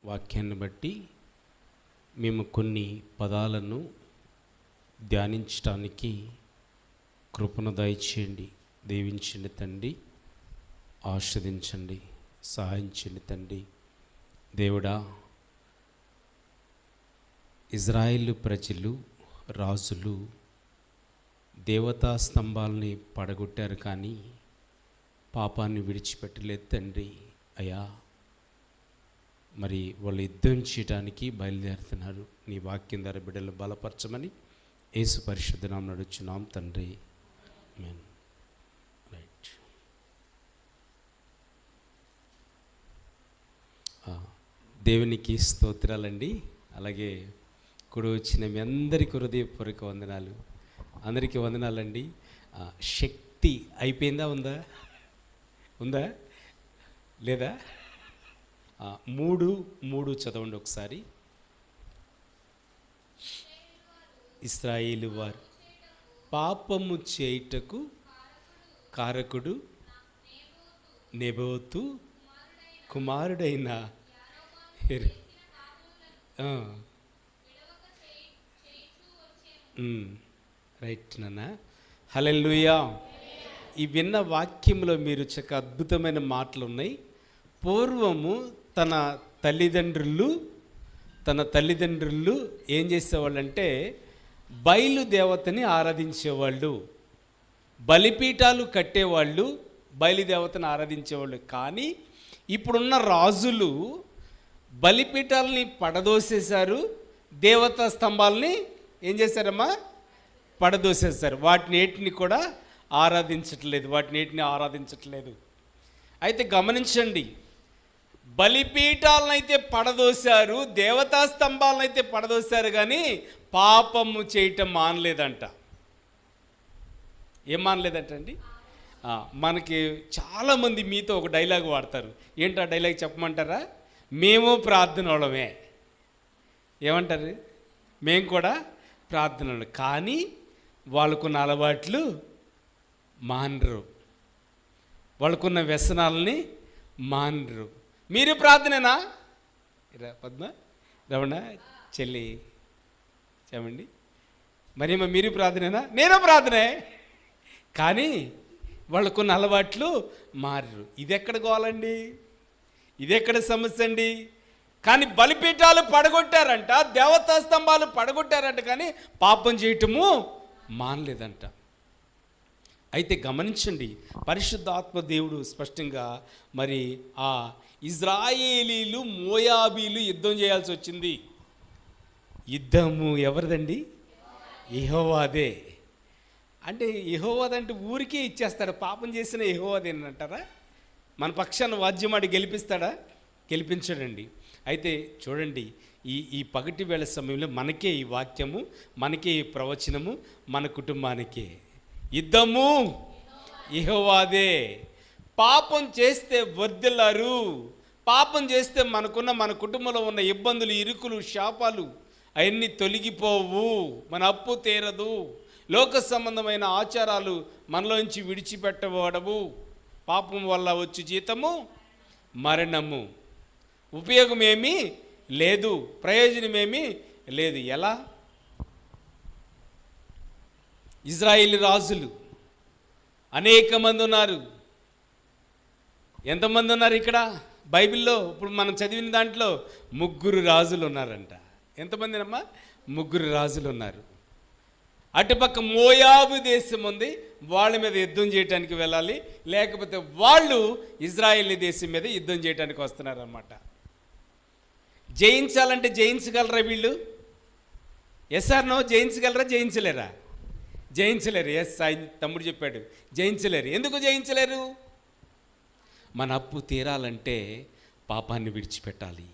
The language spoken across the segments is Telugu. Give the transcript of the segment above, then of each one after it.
వాక్యాన్ని బట్టి మేము కొన్ని పదాలను ధ్యానించటానికి కృపను దయచేయండి. దీవించండి తండ్రి, ఆశీర్వదించండి, సహాయించండి తండ్రి. దేవుడా, ఇజ్రాయేలు ప్రజలు, రాజులు దేవతా స్తంభాలని పడగొట్టారు, కానీ పాపాన్ని విడిచిపెట్టలేదు తండ్రి. అయ్యా, మరి వాళ్ళు యుద్ధం చేయడానికి బయలుదేరుతున్నారు. నీ వాక్యం ద్వారా బిడ్డలు బలపరచమని యేసు పరిశుద్ధ నామమున అడుగుచున్నాం తండ్రి. ఆమేన్. రైట్. దేవునికి స్తోత్రాలండి. అలాగే కూడా వచ్చిన మీ అందరికీ హృదయపూర్వక వందనాలు. అందరికీ వందనాలండి. శక్తి అయిపోయిందా? ఉందా లేదా? 3:3 చదవండి ఒకసారి. ఇశ్రాయేలు వారు పాపము చేయుటకు కారకుడు నెబోతు కుమారుడైన రైట్ నాన్న. హల్లెలూయా. ఈ విన్న వాక్యంలో మీరు చక్క అద్భుతమైన మాటలు ఉన్నాయి. పూర్వము తన తల్లిదండ్రులు ఏం చేసేవాళ్ళంటే బయలుదేవతని ఆరాధించేవాళ్ళు, బలిపీఠాలు కట్టేవాళ్ళు, బయలుదేవతని ఆరాధించేవాళ్ళు. కానీ ఇప్పుడున్న రాజులు బలిపీఠాలని పడదోసేశారు, దేవతా స్తంభాలని ఏం చేశారమ్మా? పడదోసేశారు. వాటిని కూడా ఆరాధించట్లేదు. అయితే గమనించండి, బలిపీఠాలను అయితే పడదోశారు, దేవతా స్తంభాలను అయితే పడదోశారు, కానీ పాపము చేయటం మానలేదంట. ఏం మానలేదంట అండి? మనకి చాలామంది మీతో ఒక డైలాగ్ వాడతారు. ఏంటో ఆ డైలాగ్ చెప్పమంటారా? మేము ప్రార్థన వాళ్ళమే. ఏమంటారు? మేము కూడా ప్రార్థనలు. కానీ వాళ్ళకున్న అలవాట్లు మానరు, వాళ్ళకున్న వ్యసనాలని మానరు. మీరు ప్రార్థనేనా? పద్మ, రమణ, చెల్లి చెప్పండి. మరేమో మీరు ప్రార్థనేనా? నేను ప్రార్థనే. కానీ వాళ్ళకున్న అలవాట్లు మారరు. ఇది ఎక్కడ గోలండి? ఇది ఎక్కడ సమస్య అండి? కానీ బలిపీఠాలు పడగొట్టారంట, దేవతా స్తంభాలు పడగొట్టారంట, కానీ పాపం చేయటము మానలేదంట. అయితే గమనించండి, పరిశుద్ధాత్మ దేవుడు స్పష్టంగా మరి ఆ ఇజ్రాయేలీలు మోయాబీలు యుద్ధం చేయాల్సి వచ్చింది. యుద్ధము ఎవరిదండి? యెహోవాదే. అంటే యెహోవాదంటే ఊరికే ఇచ్చేస్తాడు. పాపం చేసిన యెహోవాదేనంటారా? మన పక్షాన వాద్యమాడి గెలిపిస్తాడా? గెలిపించడండి. అయితే చూడండి, ఈ పగటి వేళ సమయంలో మనకే ఈ వాక్యము, మనకే ఈ ప్రవచనము, మన కుటుంబానికే. యుద్ధము యెహోవాదే. పాపం చేస్తే వర్ధిల్లారు. పాపం చేస్తే మన కుటుంబంలో ఉన్న ఇబ్బందులు, ఇరుకులు, శాపాలు అవన్నీ తొలగిపోవు. మన అప్పు తీరదు. లోక సంబంధమైన ఆచారాలు మనలోంచి విడిచిపెట్టబడవు. పాపం వల్ల వచ్చి జీతము మరణము. ఉపయోగమేమీ లేదు, ప్రయోజనమేమీ లేదు. ఎలా? ఇజ్రాయేలు రాజులు అనేక మంది ఉన్నారు. ఎంతమంది ఉన్నారు ఇక్కడ బైబిల్లో? ఇప్పుడు మనం చదివిన దాంట్లో 3 రాజులు ఉన్నారంట. ఎంతమందినమ్మా? 3 రాజులు ఉన్నారు. అటుపక్క మోయాబు దేశం ఉంది, వాళ్ళ మీద యుద్ధం చేయడానికి వెళ్ళాలి. లేకపోతే వాళ్ళు ఇజ్రాయేలీ దేశం మీద యుద్ధం చేయడానికి వస్తున్నారన్నమాట. జయించాలంటే జయించగలరా వీళ్ళు? Yes or no? జయించగలరా? జయించలేరా? జయించలేరు. ఎస్, ఆయన తమ్ముడు చెప్పాడు, జయించలేరు. ఎందుకు జయించలేరు? మన అప్పు తీరాలంటే పాపాన్ని విడిచిపెట్టాలి.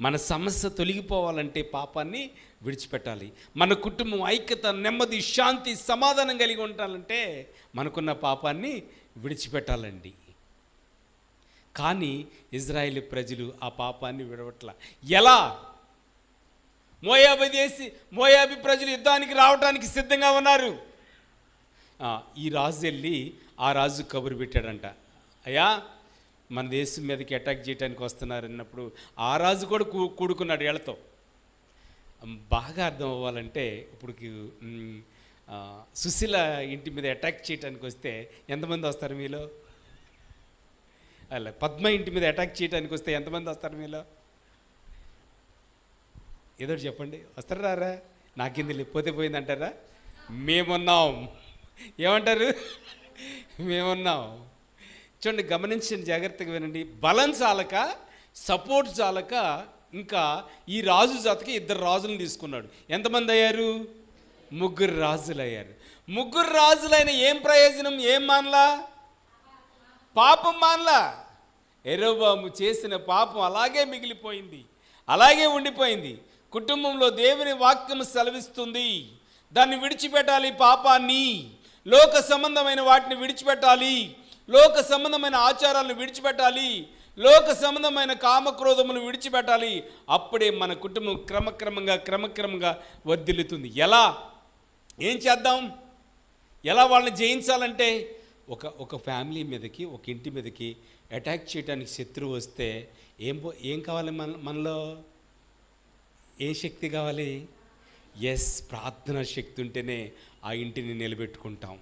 మన సమస్య తొలగిపోవాలంటే పాపాన్ని విడిచిపెట్టాలి. మన కుటుంబం ఐక్యత, నెమ్మది, శాంతి, సమాధానం కలిగి ఉండాలంటే మనకున్న పాపాన్ని విడిచిపెట్టాలండి. కానీ ఇజ్రాయేలు ప్రజలు ఆ పాపాన్ని విడవట్ల. ఎలా? మోయాబీ ప్రజలు యుద్ధానికి రావడానికి సిద్ధంగా ఉన్నారు. ఈ రాజు వెళ్ళి ఆ రాజు కబురు పెట్టాడంట, అయ్యా మన దేశం మీదకి అటాక్ చేయడానికి వస్తున్నారు అన్నప్పుడు ఆ రాజు కూడా కూడుకున్నాడు వీళ్ళతో. బాగా అర్థం అవ్వాలంటే ఇప్పుడు సుశీల ఇంటి మీద అటాక్ చేయడానికి వస్తే ఎంతమంది వస్తారు మీలో? అలా పద్మ ఇంటి మీద అటాక్ చేయడానికి వస్తే ఎంతమంది వస్తారు మీలో? ఏదో చెప్పండి, వస్తారా రారా? నాకింది లేకపోతే పోయిందంటారా? మేమున్నాం. ఏమంటారు? మేమున్నాం. చూడండి, గమనించండి, జాగ్రత్తగా వినండి. బలం చాలక, సపోర్ట్ చాలక ఇంకా ఈ రాజు జాతకి 2 రాజులను తీసుకున్నాడు. ఎంతమంది అయ్యారు? 3 రాజులు అయ్యారు. 3 రాజులైన ఏం ప్రయోజనం? ఏం మానలా? పాపం మానలా. యెరొబోము చేసిన పాపం అలాగే మిగిలిపోయింది, అలాగే ఉండిపోయింది. కుటుంబంలో దేవుని వాక్యం సెలవిస్తుంది, దాన్ని విడిచిపెట్టాలి. పాపాన్ని, లోక సంబంధమైన వాటిని విడిచిపెట్టాలి, లోక సంబంధమైన ఆచారాలను విడిచిపెట్టాలి, లోక సంబంధమైన కామక్రోధములు విడిచిపెట్టాలి. అప్పుడే మన కుటుంబం క్రమక్రమంగా వర్ధిల్లుతుంది. ఎలా? ఏం చేద్దాం? ఎలా వాళ్ళని జయించాలంటే ఒక ఫ్యామిలీ మీదకి, ఒక ఇంటి మీదకి అటాక్ చేయడానికి శత్రువు వస్తే ఏం కావాలి? మనలో ఏ శక్తి కావాలి? ఎస్, ప్రార్థనా శక్తి ఉంటేనే ఆ ఇంటిని నిలబెట్టుకుంటాం.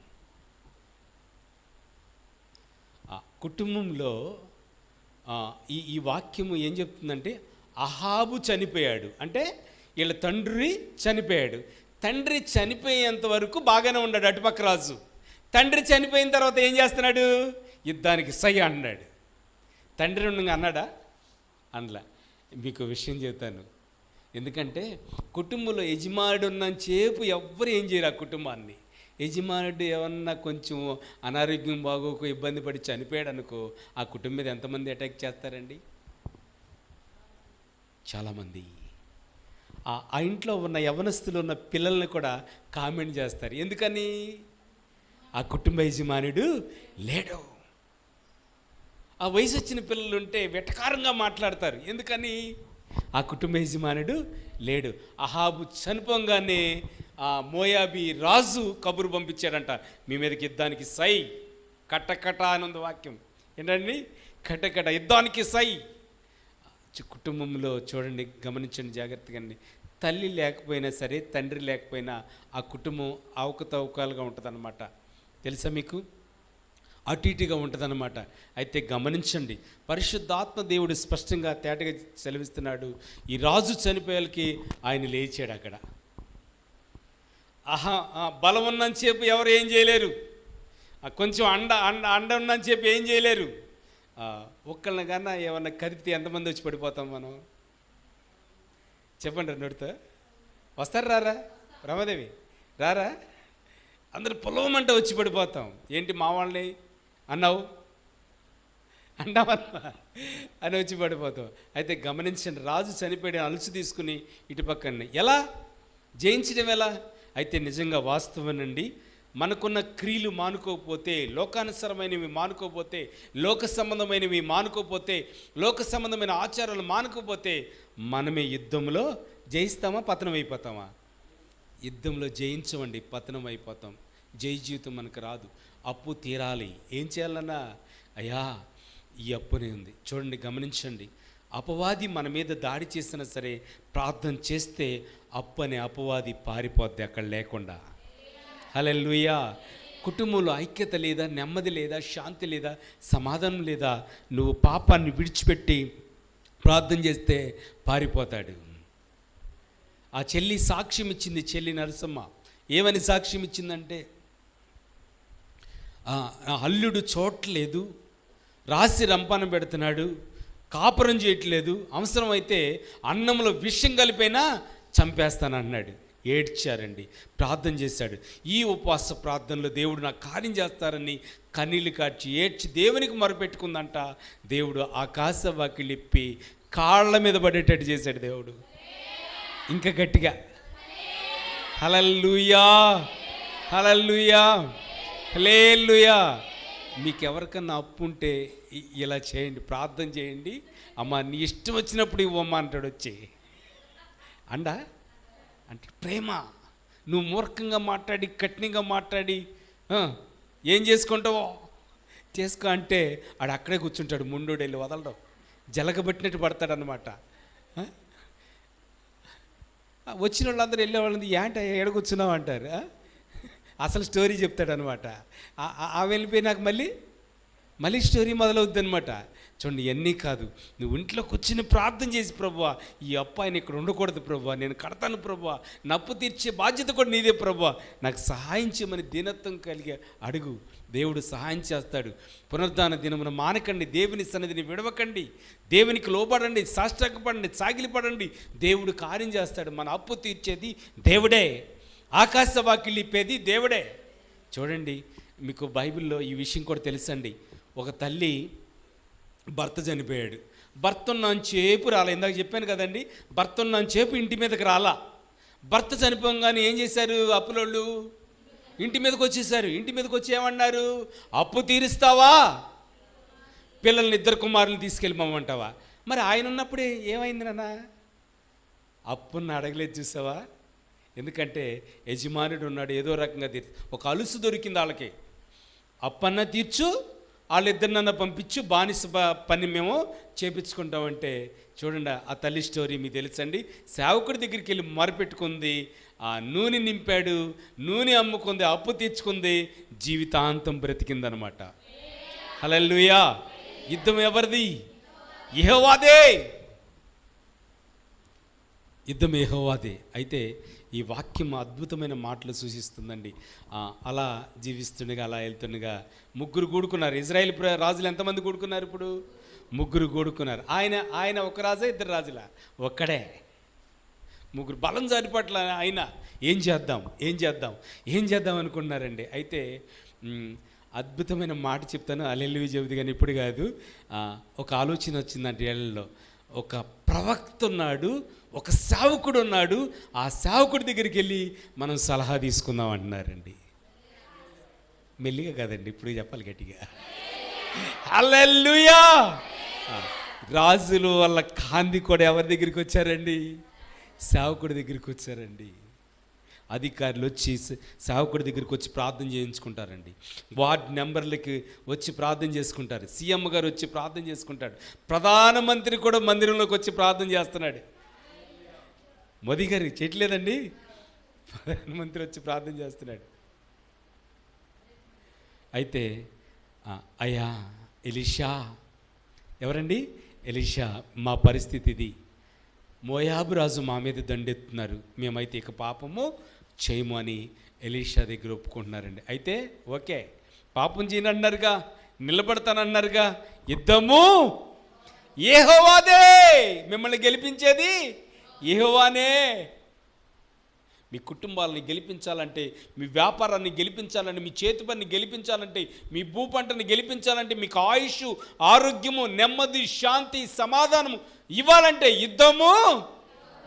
కుటుంబంలో ఈ వాక్యము ఏం చెప్తుందంటే, అహాబు చనిపోయాడు అంటే వీళ్ళ తండ్రి చనిపోయాడు. తండ్రి చనిపోయేంత వరకు బాగానే ఉన్నాడు అటుపక్క రాజు. తండ్రి చనిపోయిన తర్వాత ఏం చేస్తున్నాడు? యుద్ధానికి సై అన్నాడు. తండ్రి ఉండగా అన్నాడా? అనలా. మీకు విషయం చెప్తాను. ఎందుకంటే కుటుంబంలో యజమానుడు ఉన్నంతసేపు ఎవ్వరు ఏం చేయరు ఆ కుటుంబాన్ని. యజమానుడు ఏమన్నా కొంచెం అనారోగ్యం బాగోక ఇబ్బంది పడి చనిపోయాడు అనుకో, ఆ కుటుంబం మీద ఎంతమంది అటాక్ చేస్తారండి? చాలామంది. ఆ ఇంట్లో ఉన్న యవనస్తులు ఉన్న పిల్లల్ని కూడా కామెంట్ చేస్తారు. ఎందుకని? ఆ కుటుంబ యజమానుడు లేడు. ఆ వయసు వచ్చిన పిల్లలు ఉంటే వెటకారంగా మాట్లాడతారు. ఎందుకని? ఆ కుటుంబ యజమానుడు లేడు. అహాబు చనిపోగానే ఆ మోయాబీ రాజు కబురు పంపించాడంట, మీ మీదకి యుద్ధానికి సై, కట్టకట అని ఉంది వాక్యం. ఏంటండి? కట్టకట, యుద్ధానికి సై. కుటుంబంలో చూడండి, గమనించండి జాగ్రత్తగా. తల్లి లేకపోయినా సరే, తండ్రి లేకపోయినా ఆ కుటుంబం అవకతవకాలుగా ఉంటుందన్నమాట. తెలుసా మీకు? అటు ఇటుగా ఉంటుందన్నమాట. అయితే గమనించండి, పరిశుద్ధాత్మ దేవుడు స్పష్టంగా తేటగా సెలవిస్తున్నాడు. ఈ రాజు చనిపోయేకి ఆయన లేచాడు అక్కడ. బలం ఉన్నంతసేపు ఎవరు ఏం చేయలేరు. కొంచెం అండ ఉన్నంతసేపు ఏం చేయలేరు. ఒక్కళ్ళని కన్నా ఏమన్నా కదిపితే ఎంతమంది వచ్చి పడిపోతాం మనం? చెప్పండి. నడుతా వస్తారు రారా? రమాదేవి రారా? అందరు పొలవమంటే వచ్చి పడిపోతాం. ఏంటి మా వాళ్ళని అన్నావు అని వచ్చి పడిపోతాం. అయితే గమనించండి, రాజు చనిపోయి అలుసు తీసుకుని ఇటుపక్కనే ఎలా జయించడం ఎలా? అయితే నిజంగా వాస్తవనండి, మనకున్న క్రియలు మానుకోకపోతే, లోకానుసరమైనవి మానుకోకపోతే, లోక సంబంధమైనవి మానుకోకపోతే, లోక సంబంధమైన ఆచారాలు మానుకోకపోతే మనమే యుద్ధంలో జయిస్తామా, పతనం అయిపోతామా? యుద్ధంలో జయించమండి, పతనం అయిపోతాం. జై జీవితం మనకు రాదు. అప్పు తీరాలి. ఏం చేయాలన్నా, అయ్యా ఈ అప్పునే ఉంది. చూడండి, గమనించండి, అపవాది మన మీద దాడి చేసినా సరే ప్రార్థన చేస్తే అప్పు అనే అపవాది పారిపోద్ది అక్కడ లేకుండా. హల్లెలూయా. కుటుంబంలో ఐక్యత లేదా, నెమ్మది లేదా, శాంతి లేదా, సమాధానం లేదా, నువ్వు పాపాన్ని విడిచిపెట్టి ప్రార్థన చేస్తే పారిపోతాడు. ఆ చెల్లి సాక్ష్యం ఇచ్చింది, చెల్లి నరసమ్మ. ఏమని సాక్ష్యం ఇచ్చిందంటే, అల్లుడు చూడట్లేదు, రాసి రంపాన పెడుతున్నాడు, కాపురం చేయట్లేదు, అవసరమైతే అన్నంలో విషం కలిపైనా చంపేస్తానన్నాడు. ఏడ్చారండి, ప్రార్థన చేశాడు. ఈ ఉపవాస ప్రార్థనలో దేవుడు నాకు కార్యం చేస్తారని కన్నీళ్ళు కార్చి ఏడ్చి దేవునికి మొరపెట్టుకుందంట. దేవుడు ఆకాశ వాకిలిప్పి కాళ్ళ మీద పడేటట్టు చేశాడు దేవుడు. ఇంకా గట్టిగా హల్లెలూయా, హల్లెలూయా, హల్లెలూయా. మీకు ఎవరికన్నా అప్పు ఉంటే ఇలా చేయండి, ప్రార్థన చేయండి. అమ్మ నీ ఇష్టం వచ్చినప్పుడు ఇవ్వమ్మా అంటాడు వచ్చి. అంటే ప్రేమ. నువ్వు మూర్ఖంగా మాట్లాడి, కఠినంగా మాట్లాడి ఏం చేసుకుంటావో చేసుకో అంటే ఆడు అక్కడే కూర్చుంటాడు, ముండోడు వెళ్ళి వదలడం, జలగబట్టినట్టు పడతాడనమాట. వచ్చిన వాళ్ళందరూ వెళ్ళే వాళ్ళంది ఏంట ఎక్కడ కూర్చున్నావు అంటారు. అసలు స్టోరీ చెప్తాడనమాట. ఆమె వెళ్ళిపోయినాక మళ్ళీ స్టోరీ మొదలవుద్ది అనమాట. చూడండి, ఇవన్నీ కాదు, నువ్వు ఇంట్లో కూర్చుని ప్రార్థన చేసి, ప్రభువా ఈ అప్పు ఆయన ఇక్కడ ఉండకూడదు ప్రభువా, నేను కడతాను ప్రభువా, నప్పు తీర్చే బాధ్యత కూడా నీదే ప్రభువా, నాకు సహాయం చేయమని దీనత్వం కలిగి అడుగు, దేవుడు సహాయం చేస్తాడు. పునరుద్ధాన దినమున మానకండి, దేవుని సన్నిధిని విడవకండి, దేవునికి లోబడండి, సాష్టాంగపడండి, సాగిలిపడండి, దేవుడు కార్యం చేస్తాడు. మన అప్పు తీర్చేది దేవుడే, ఆకాశ వాకిలి ఇప్పేది దేవుడే. చూడండి, మీకు బైబిల్లో ఈ విషయం కూడా తెలుసండి. ఒక తల్లి భర్త చనిపోయాడు, భర్త ఉన్నంచేపు రాలా. ఇందాక చెప్పాను కదండి, భర్త ఉన్నంచేపు ఇంటి మీదకి రాలా. భర్త చనిపోగానే ఏం చేశారు అప్పులోళ్ళు? ఇంటి మీదకి వచ్చేసారు. ఇంటి మీదకి వచ్చి ఏమన్నారు? అప్పు తీరుస్తావా, పిల్లల్ని 2 కుమారులను తీసుకెళ్ళిపోమంటావా? మరి ఆయన ఉన్నప్పుడే ఏమైంది నాన్న? అప్పుని అడగలేదు, చూసావా? ఎందుకంటే యజమానుడు ఉన్నాడు, ఏదో రకంగా ఒక అలుసు దొరికింది వాళ్ళకి. అప్పన్న తీర్చు, వాళ్ళిద్దరినన్నా పంపించు, బానిస పని మేము చేపించుకుంటామంటే చూడండి ఆ తల్లి స్టోరీ మీకు తెలుసండి. సేవకుడి దగ్గరికి వెళ్ళి మొరపెట్టుకుంది, ఆ నూనె నింపాడు, నూనె అమ్ముకుంది, అప్పు తీర్చుకుంది, జీవితాంతం బ్రతికిందనమాట. హల్లెలూయా. యుద్ధం ఎవరిది? యెహోవాదే. యుద్ధం యెహోవాదే. అయితే ఈ వాక్యం అద్భుతమైన మాటలు సూచిస్తుందండి. అలా జీవిస్తుండగా, అలా వెళ్తుండగా 3 కూడుకున్నారు. ఇజ్రాయేల్ రాజులు ఎంతమంది కూడుకున్నారు? ఇప్పుడు 3 కూడుకున్నారు. ఆయన ఒక రాజా, 2 రాజులా? ఒక్కడే. 3 బలం సరిపట్ల. ఆయన ఏం చేద్దాం అనుకున్నారండి. అయితే అద్భుతమైన మాట చెప్తాను, హల్లెలూయా చెబుతుంది కానీ ఇప్పుడు కాదు. ఒక ఆలోచన వచ్చిందంటే ఏళ్లలో. ఒక ప్రవక్త ఉన్నాడు, ఒక సేవకుడు ఉన్నాడు, ఆ సేవకుడి దగ్గరికి వెళ్ళి మనం సలహా తీసుకుందాం అంటున్నారండి. మెల్లిగా కాదండి, ఇప్పుడు చెప్పాలి గట్టిగా. హల్లెలూయా. రాజులు వాళ్ళ కాంతి కూడా ఎవరి దగ్గరికి వచ్చారండి? సేవకుడి దగ్గరికి వచ్చారండి. అధికారులు వచ్చి సేవకుడి దగ్గరికి వచ్చి ప్రార్థన చేయించుకుంటారండి. వార్డ్ మెంబర్లకి వచ్చి ప్రార్థన చేసుకుంటారు. సీఎం గారు వచ్చి ప్రార్థన చేసుకుంటాడు. ప్రధానమంత్రి కూడా మందిరంలోకి వచ్చి ప్రార్థన చేస్తున్నాడు. మోదీ గారు చేయట్లేదండి, ప్రధానమంత్రి వచ్చి ప్రార్థన చేస్తున్నాడు. అయితే అయ్యా ఎలీషా, ఎవరండి? ఎలీషా, మా పరిస్థితి ఇది, మోయాబు రాజు మా మీద దండెత్తున్నారు, మేమైతే ఇక పాపము చేయము అని ఎలీషా దగ్గర ఒప్పుకుంటున్నారండి. అయితే ఓకే, పాపం చేయనన్నారుగా, నిలబడతానన్నారుగా, యుద్ధము యెహోవాదే, మిమ్మల్ని గెలిపించేది యెహోవానే. మీ కుటుంబాలని గెలిపించాలంటే, మీ వ్యాపారాన్ని గెలిపించాలంటే, మీ చేతి పనిని గెలిపించాలంటే, మీ భూ పంటని గెలిపించాలంటే, మీకు ఆయుష్, ఆరోగ్యము, నెమ్మది, శాంతి, సమాధానము ఇవ్వాలంటే యుద్ధము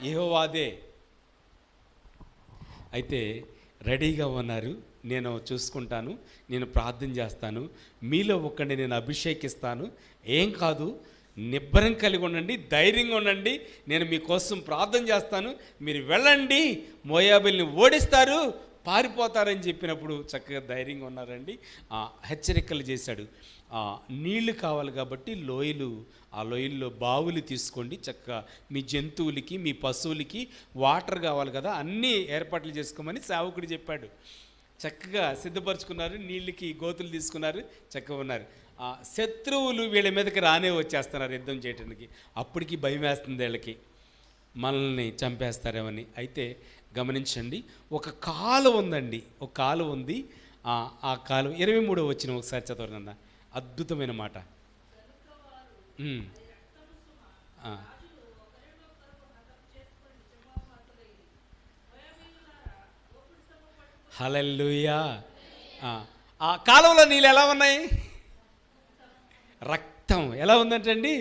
యెహోవాదే. అయితే రెడీగా ఉన్నారు, నేను చూసుకుంటాను, నేను ప్రార్థన చేస్తాను, మీలో ఒక్కడిని నేను అభిషేకిస్తాను, ఏం కాదు, నిబ్బరం కలిగి ఉండండి, ధైర్యంగా ఉండండి, నేను మీకోసం ప్రార్థన చేస్తాను, మీరు వెళ్ళండి, మోయాబుల్ని ఓడిస్తారు, పారిపోతారని చెప్పినప్పుడు చక్కగా ధైర్యంగా ఉన్నారండి. హెచ్చరికలు చేశాడు. నీళ్లు కావాలి కాబట్టి ఆ లోయల్లో బావులు తీసుకోండి, చక్కగా మీ జంతువులకి, మీ పశువులకి వాటర్ కావాలి కదా, అన్నీ ఏర్పాట్లు చేసుకోమని సేవకుడు చెప్పాడు. చక్కగా సిద్ధపరచుకున్నారు, నీళ్ళకి గోతులు తీసుకున్నారు, చక్కగా ఉన్నారు. శత్రువులు వీళ్ళ మీదకి రానే వచ్చేస్తున్నారు యుద్ధం చేయడానికి. అప్పటికి భయం వేస్తుంది వీళ్ళకి, మనల్ని చంపేస్తారేమని. అయితే గమనించండి, ఒక కాలువ ఉందండి, ఒక కాలువ ఉంది. ఆ కాలువ 23వ వచనం ఒకసారి చదవనన్నా, అద్భుతమైన మాట. హల్లెలూయా. ఆ కాలువలో నీళ్ళు ఎలా ఉన్నాయి? రక్తం ఎలా ఉందంటండి?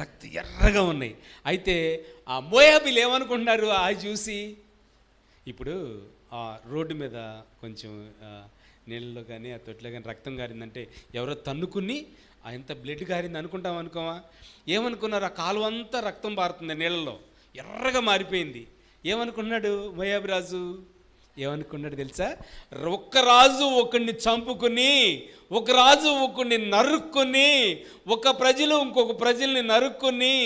రక్తం ఎర్రగా ఉన్నాయి. అయితే ఆ మోయాబీలు ఏమనుకుంటున్నారు అది చూసి? ఇప్పుడు ఆ రోడ్డు మీద కొంచెం నీళ్ళలో కానీ ఆ తొట్టిలో కానీ రక్తం గారిందంటే ఎవరో తన్నుకుని ఎంత బ్లడ్ గారింది అనుకోవా? ఏమనుకున్నారు? ఆ కాలువ అంతా రక్తం పారుతుంది, నీళ్ళలో ఎర్రగా మారిపోయింది. ఏమనుకున్నాడు మోయాబు రాజు? ఏమనుకున్నాడు తెలుసా? ఒక రాజు ఒకడిని చంపుకుని, ఒక రాజు ఒకడిని నరుక్కుని, ఒక ప్రజలు ఇంకొక ప్రజల్ని నరుక్కుని,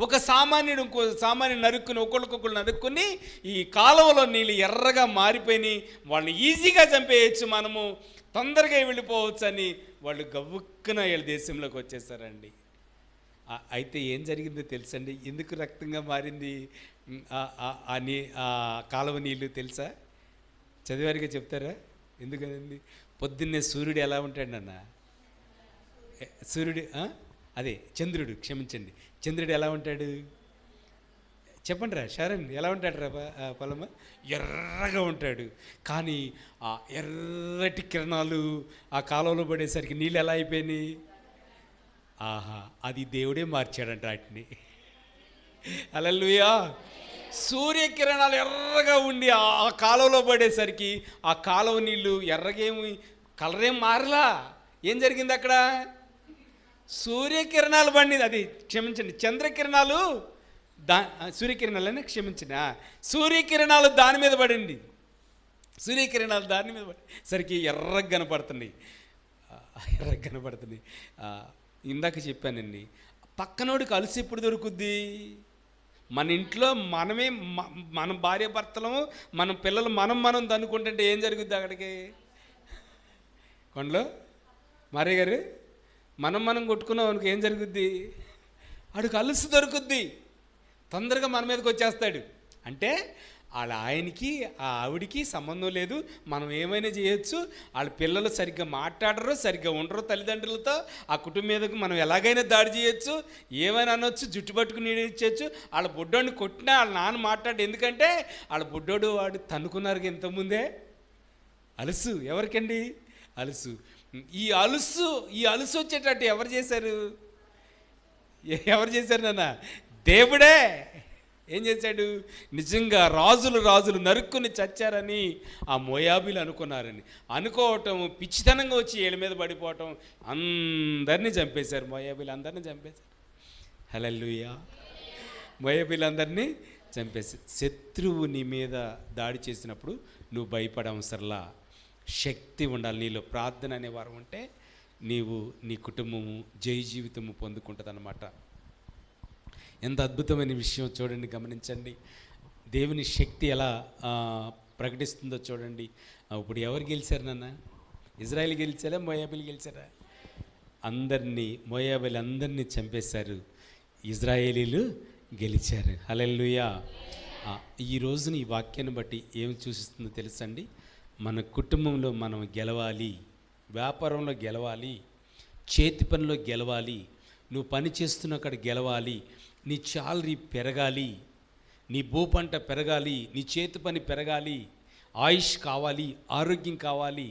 ఒక సామాన్యుడు ఇంకో సామాన్యుడు నరుక్కుని, ఒకళ్ళకొకళ్ళు నరుక్కుని ఈ కాలువలో నీళ్ళు ఎర్రగా మారిపోయి వాళ్ళని ఈజీగా చంపేయచ్చు, మనము తొందరగా వెళ్ళిపోవచ్చు అని వాళ్ళు గవ్వుక్కున వీళ్ళ దేశంలోకి వచ్చేసారండి. అయితే ఏం జరిగిందో తెలుసండి? ఎందుకు రక్తంగా మారింది ఆ కాలువ నీళ్ళు తెలుసా? చదివారిగా చెప్తారా? ఎందుకనండి? పొద్దున్నే సూర్యుడు ఎలా ఉంటాడన్న? సూర్యుడు అదే చంద్రుడు, క్షమించండి, చంద్రుడు ఎలా ఉంటాడు చెప్పండి రా శరణ్, ఎలా ఉంటాడు రా పొలమ్మ? ఎర్రగా ఉంటాడు. కానీ ఆ ఎర్రటి కిరణాలు ఆ కాలువలో పడేసరికి నీళ్ళు ఎలా అయిపోయినాయి? ఆహా, అది దేవుడే మార్చాడంట వాటిని. హల్లెలూయా. సూర్యకిరణాలు ఎర్రగా ఉండి ఆ కాలువలో పడేసరికి ఆ కాలువ నీళ్ళు ఎర్రగేమి కలరేం మారలా. ఏం జరిగింది అక్కడ? సూర్యకిరణాలు పడింది. అది క్షమించండి, చంద్రకిరణాలు సూర్యకిరణాలని క్షమించిన సూర్యకిరణాలు దాని మీద పడింది. సూర్యకిరణాలు దాని మీద పడేసరికి ఎర్రగా కనపడుతున్నాయి. ఇందాక చెప్పానండి, పక్కనోడికి అలసి ఎప్పుడు దొరుకుద్ది? మన ఇంట్లో మనమే, మన భార్య భర్తలము, మన పిల్లలు మనం దన్నుకుంటుంటే ఏం జరుగుద్ది అక్కడికి? కొండలో మారే గారు మనం కొట్టుకున్నాం అనుకో ఏం జరుగుద్ది? ఆడికి అలసి దొరుకుద్ది, తొందరగా మన మీదకి వచ్చేస్తాడు. అంటే వాళ్ళ ఆయనకి ఆ ఆవిడికి సంబంధం లేదు, మనం ఏమైనా చేయొచ్చు. వాళ్ళ పిల్లలు సరిగ్గా మాట్లాడరు, సరిగ్గా ఉండరు తల్లిదండ్రులతో, ఆ కుటుంబం మీదకి మనం ఎలాగైనా దాడి చేయొచ్చు, ఏమైనా అనొచ్చు, జుట్టు పట్టుకుని ఇచ్చేయచ్చు. వాళ్ళ బుడ్డోడిని కొట్టినా వాళ్ళ నాన్న మాట్లాడు, ఎందుకంటే వాళ్ళ బుడ్డోడు వాడు తన్నుకున్నారు ఇంతకుముందే. అలుసు ఎవరికండి? అలుసు. ఈ అలుసు వచ్చేటట్టు ఎవరు చేశారు నాన్న? దేవుడే. ఏం చేశాడు? నిజంగా రాజులు నరుక్కుని చచ్చారని ఆ మోయాబీలు అనుకోవటం, పిచ్చితనంగా వచ్చి వీళ్ళ మీద పడిపోవటం, అందరినీ చంపేశారు. మోయాబీలు అందరినీ చంపేశారు. హల్లెలూయా. మోయాబీలు అందరినీ చంపేశారు. శత్రువు నీ మీద దాడి చేసినప్పుడు నువ్వు భయపడవసరలా, శక్తి ఉండాలి నీలో. ప్రార్థన అనే వారం ఉంటే నీవు నీ కుటుంబము జయ జీవితము పొందుకుంటుంది అన్నమాట. ఎంత అద్భుతమైన విషయం చూడండి, గమనించండి. దేవుని శక్తి ఎలా ప్రకటిస్తుందో చూడండి. ఇప్పుడు ఎవరు గెలిచారు నాన్న? ఇజ్రాయెల్ గెలిచారా, మోయాబీలు గెలిచారా? మోయాబీలు అందరినీ చంపేశారు, ఇజ్రాయేలీలు గెలిచారు. హల్లెలూయా. ఈ రోజున ఈ వాక్యాన్ని బట్టి ఏం సూచిస్తుందో తెలుసండి? మన కుటుంబంలో మనం గెలవాలి, వ్యాపారంలో గెలవాలి, చేతి పనిలో గెలవాలి, నువ్వు పని చేస్తున్న అక్కడ గెలవాలి, నీ శాలరీ పెరగాలి, నీ భూపంట పెరగాలి, నీ చేతి పని పెరగాలి, ఆయుష్ కావాలి, ఆరోగ్యం కావాలి.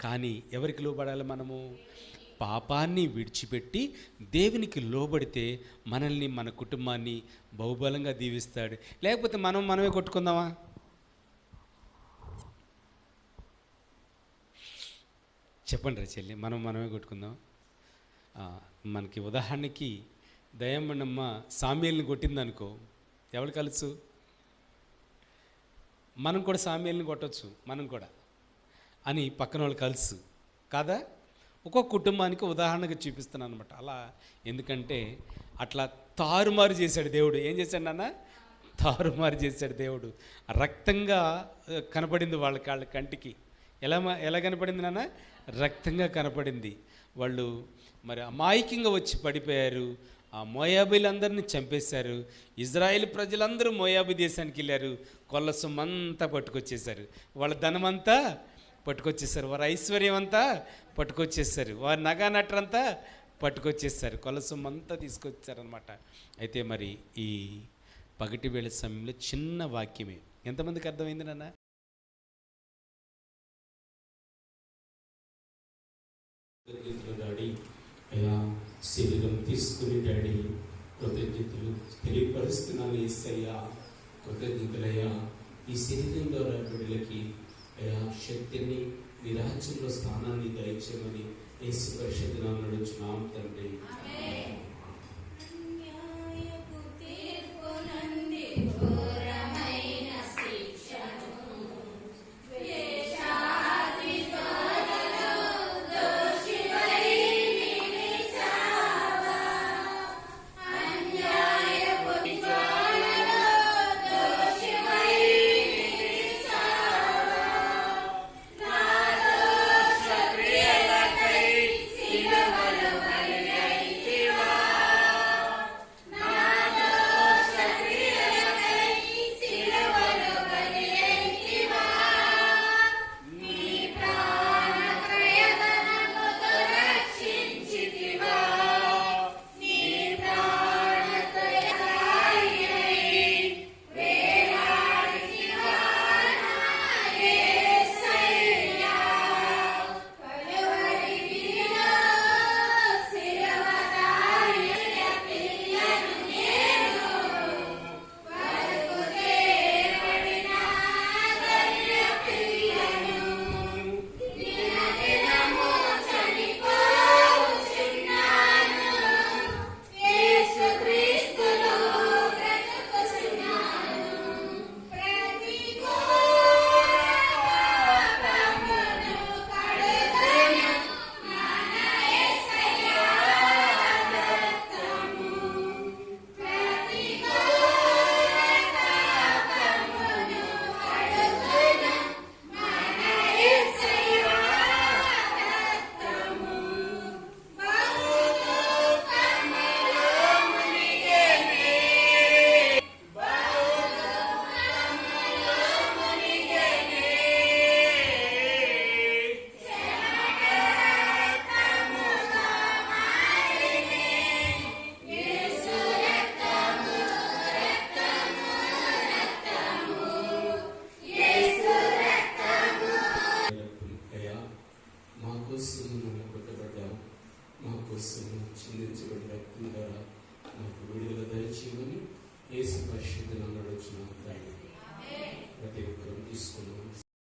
కానీ ఎవరికి లోబడాలి? మనము పాపాన్ని విడిచిపెట్టి దేవునికి లోబడితే మనల్ని, మన కుటుంబాన్ని బహుబలంగా దీవిస్తాడు. లేకపోతే మనమే కొట్టుకుందామా? చెప్పండి రా చెల్లి, మనమే కొట్టుకుందాం. మనకి ఉదాహరణకి దయమ్మనమ్మ సామ్యేల్ని కొట్టిందనుకో, ఎవరు కలుసు? మనం కూడా సామ్యేల్ని కొట్టచ్చు, మనం కూడా అని పక్కన వాళ్ళు కలుసు కాదా? ఒక్కొక్క కుటుంబానికి ఉదాహరణగా చూపిస్తున్నాను అనమాట. అలా ఎందుకంటే అట్లా తారుమారు చేశాడు దేవుడు. ఏం చేశాడు నాన్న? తారుమారు చేశాడు దేవుడు. రక్తంగా కనపడింది వాళ్ళ కంటికి. ఎలా కనపడింది నాన్న? రక్తంగా కనపడింది. వాళ్ళు మరి అమాయకంగా వచ్చి పడిపోయారు. ఆ మోయాబీలందరినీ చంపేశారు. ఇజ్రాయేల్ ప్రజలందరూ మోయాబీ దేశానికి వెళ్ళారు, కొల్ల సొమ్మంతా పట్టుకొచ్చేశారు, వాళ్ళ ధనమంతా పట్టుకొచ్చేసారు, వారి ఐశ్వర్యం అంతా పట్టుకొచ్చేసారు, వారి నగా నట్రంతా పట్టుకొచ్చేసారు, కొల్ల సొమ్మంతా తీసుకొచ్చారనమాట. అయితే మరి ఈ పగటి వేళ సమయంలో చిన్న వాక్యమే ఎంతమందికి అర్థమైంది నాన్న? అయ్యా శరీరం తీసుకుని డాడీ కృతజ్ఞతలు తెలియపరుస్తున్నాను. యేసయ్యా కృతజ్ఞతలయ్యా. ఈ శరీరం ద్వారా బిడ్డలకి అయ్యా శక్తిని, నీ రాజ్యంలో స్థానాన్ని దయచేయమని యేసు పరిశుద్ధ నామములో అడుగుచున్నాం తండ్రి. ఆమేన్.